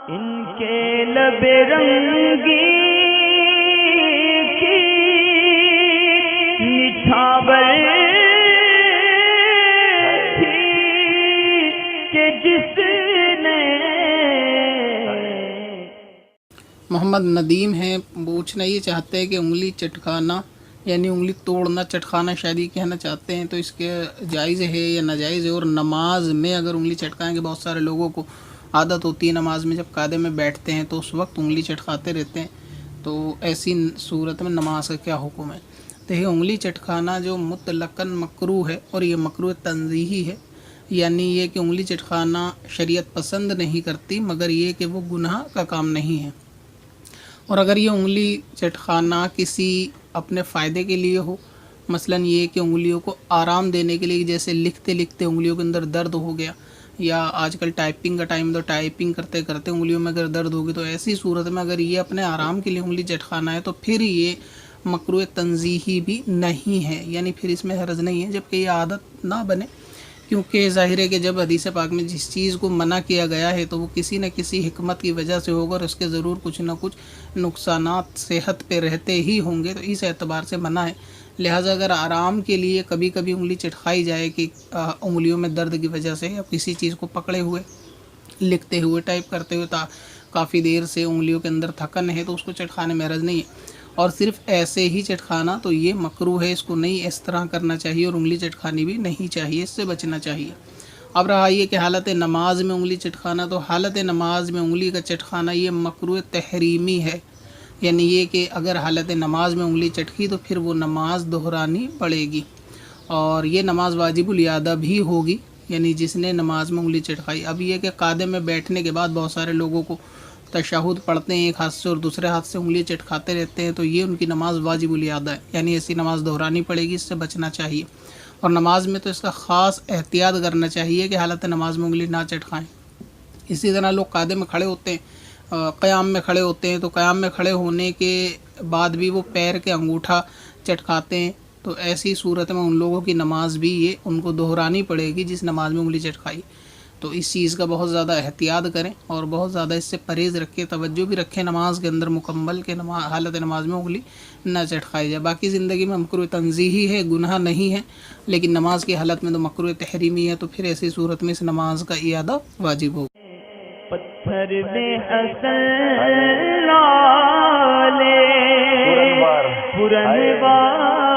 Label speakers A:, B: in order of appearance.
A: इनके लबे रंगी की निछावर थी कि जिसने।
B: मोहम्मद नदीम हैं, पूछना ये चाहते हैं कि उंगली चटकाना यानी उंगली तोड़ना चटकाना शायद ये कहना चाहते हैं, तो इसके जायज़ है या नाजायज़ है? और नमाज में अगर उंगली चटकाएंगे, बहुत सारे लोगों को आदत होती है नमाज में जब कायदे में बैठते हैं तो उस वक्त उंगली चटकाते रहते हैं, तो ऐसी सूरत में नमाज का क्या हुक्म है? तो ये उंगली चटकाना जो मुतलकन मकरूह है और ये मकरूह तंज़ीही है, यानी ये कि उंगली चटकाना शरीयत पसंद नहीं करती, मगर ये कि वो गुनाह का काम नहीं है। और अगर ये उंगली चटकाना किसी अपने फ़ायदे के लिए हो, मसलन ये कि उंगलियों को आराम देने के लिए, जैसे लिखते लिखते उंगलियों के अंदर दर्द हो गया, या आजकल टाइपिंग का टाइम, तो टाइपिंग करते करते उंगलियों में अगर दर्द होगी, तो ऐसी सूरत में अगर ये अपने आराम के लिए उंगली चटकाना है तो फिर ये मकरूह तंज़ीही भी नहीं है, यानी फिर इसमें हर्ज नहीं है, जबकि ये आदत ना बने। क्योंकि ज़ाहिर है कि जब हदीस पाक में जिस चीज़ को मना किया गया है तो वो किसी न किसी हिकमत की वजह से होगा और उसके ज़रूर कुछ न कुछ नुकसानात सेहत पे रहते ही होंगे, तो इस एतबार से मना है। लिहाजा अगर आराम के लिए कभी कभी उंगली चटकाई जाए कि उंगलियों में दर्द की वजह से, या किसी चीज़ को पकड़े हुए, लिखते हुए, टाइप करते हुए काफ़ी देर से उंगलियों के अंदर थकन है, तो उसको चटकाने में हर्ज नहीं है। और सिर्फ ऐसे ही चटकाना तो ये मकरूह है, इसको नहीं इस तरह करना चाहिए, और उंगली चटकानी भी नहीं चाहिए, इससे बचना चाहिए। अब रहा ये कि हालत नमाज में उंगली चटकाना, तो हालत नमाज में उंगली का चटकाना ये मकरूह तहरीमी है, यानी ये कि अगर हालत नमाज में उंगली चटकी तो फिर वो नमाज दोहरानी पड़ेगी, और ये नमाज वाजिबुल यादा भी होगी, यानी जिसने नमाज में उंगली चटकाई। अब ये कि कायदे में बैठने के बाद बहुत सारे लोगों को तशहुद पढ़ते हैं एक हाथ से और दूसरे हाथ से उंगली चटकाते रहते हैं, तो ये उनकी नमाज वाजिबुल यादा है, यानी ऐसी नमाज दोहरानी पड़ेगी, इससे बचना चाहिए। और नमाज में तो इसका ख़ास एहतियात करना चाहिए कि हालत नमाज में उंगली ना चटकाएँ। इसी तरह लोग कायदे में खड़े होते हैं, क़याम में खड़े होते हैं, तो क़याम में खड़े होने के बाद भी वो पैर के अंगूठा चटकाते हैं, तो ऐसी सूरत में उन लोगों की नमाज भी ये उनको दोहरानी पड़ेगी जिस नमाज में उंगली चटकाई। तो इस चीज़ का बहुत ज़्यादा एहतियात करें और बहुत ज़्यादा इससे परहेज़ रखें, तवज्जो भी रखें नमाज के अंदर मुकम्मल के हालत नमाज में उंगली न चटकाई जाए। बाकी ज़िंदगी में मकरूह तंज़ीही है, गुनाह नहीं है, लेकिन नमाज की हालत में तो मकरूह तहरीमी है, तो फिर ऐसी सूरत में इस नमाज का इयादा वाजिब हो।
A: पत्थर में हसन लाले पुरनवार